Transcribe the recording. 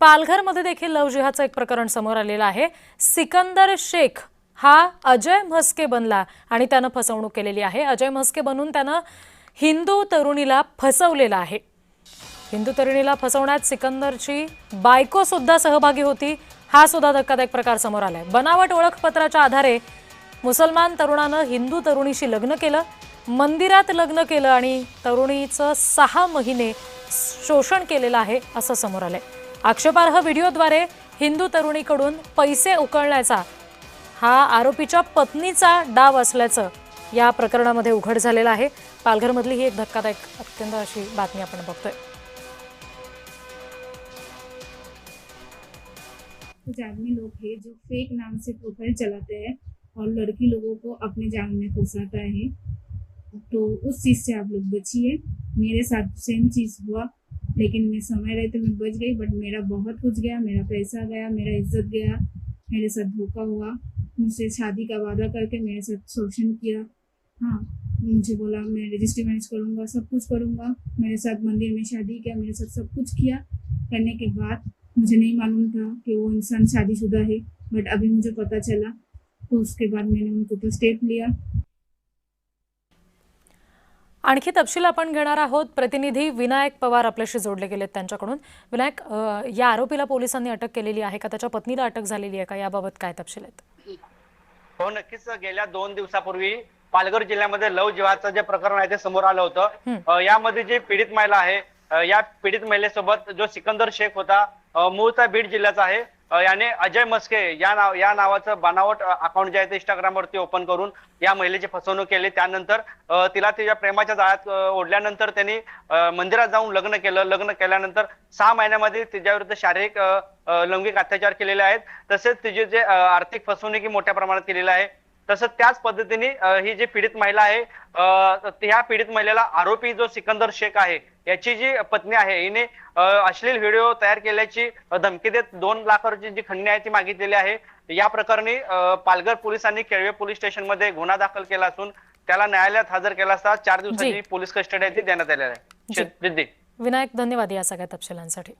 पालघरमध्ये देखील लव्ह जिहादचं एक प्रकरण समोर आलेलं आहे। सिकंदर शेख हा अजय म्हस्के बनला आणि त्यानं फसवणूक केलेली आहे। अजय म्हस्के बनून त्यानं हिंदू तरुणीला फसवलेलं आहे। हिंदू तरुणीला फसवण्यात सिकंदरची बायको सुद्धा सहभागी होती। हा सुद्धा धक्कादायक प्रकार समोर आलाय। बनावट ओळखपत्राच्या आधारे मुसलमान तरुणानं हिंदू तरुणीशी लग्न केलं, मंदिरात लग्न केलं आणि तरुणीचं 6 महिने शोषण केलेलं आहे असं समोर आलंय। आक्षेपार्ह व्हिडिओद्वारे हिंदू तरुणीकडून पैसे उकळण्याचा हा आरोपीच्या पत्नीचा डाव असल्याचं या प्रकरणामध्ये उघड झालेलं आहे। पालघरमधली ही एक धक्कादायक अत्यंत अशी बातमी आपण बघतोय। कुछ आदमी लोग हैं जो फेक नाम से प्रोफाइल चलाते हैं और लड़की लोगों को अपने जाल में फंसाता है, तो उस चीज़ से आप लोग बचिए। मेरे साथ सेम चीज़ हुआ, लेकिन मैं समय रहते मैं बच गई, बट मेरा बहुत कुछ गया, मेरा पैसा गया, मेरा इज्जत गया, मेरे साथ धोखा हुआ। मुझसे शादी का वादा करके मेरे साथ शोषण किया। हाँ, मुझे बोला मैं रजिस्ट्री मैनेज करूँगा, सब कुछ करूँगा। मेरे साथ मंदिर में शादी किया, मेरे साथ सब कुछ किया। करने के बाद मुझे नहीं मालूम था कि वो इंसान शादीशुदा है, बट अभी मुझे पता चला, तो उसके बाद मैंने उनके ऊपर स्टेप लिया। आणखी तपशील आपण घेणार आहोत। प्रतिनिधी विनायक पवार आपल्याशी जोडले गेलेत त्यांच्याकडून। विनायक, या आरोपीला पोलिसांनी अटक केलेली आहे का? त्याच्या पत्नीला अटक झालेली आहे का? याबाबत काय तपशील आहेत? हो, नक्कीच। गेल्या 2 दिवसापूर्वी पालघर जिल्ह्यामध्ये लव्ह जिहादचं जे प्रकरण आहे ते समोर आलं होतं। यामध्ये जी पीडित महिला आहे, या पीडित महिलेसोबत जो सिकंदर शेख होता, मूळचा बीड जिल्ह्याचा आहे, याने अजय म्हस्के या नावाचं बनावट अकाउंट जे आहे ते इंस्टाग्रामवरती ओपन करून या महिलेची फसवणूक केली। त्यानंतर तिला तिच्या प्रेमाच्या जाळ्यात ओढल्यानंतर त्यांनी मंदिरात जाऊन लग्न केलं। लग्न केल्यानंतर 6 महिन्यामध्ये तिच्याविरुद्ध शारीरिक लैंगिक अत्याचार केलेले आहेत। तसेच तिची जे आर्थिक फसवणूक मोठ्या प्रमाणात केलेली आहे। तसंच त्याच पद्धतीने ही जी पीडित महिला आहे, त्या पीडित महिलेला आरोपी जो सिकंदर शेख आहे याची जी पत्नी आहे, हिने अश्लील व्हिडिओ तयार केल्याची धमकी देत 2 लाखाची जी खंडणी आहे ती मागितलेली आहे। या प्रकरणी पालघर पोलिसांनी केळवे पोलीस स्टेशन मध्ये गुन्हा दाखल केला असून त्याला न्यायालयात हजर केला असता 4 दिवसाची पोलीस कस्टडी आहे ती देण्यात आलेली आहे। विनायक, धन्यवाद या सगळ्या तपशिलांसाठी।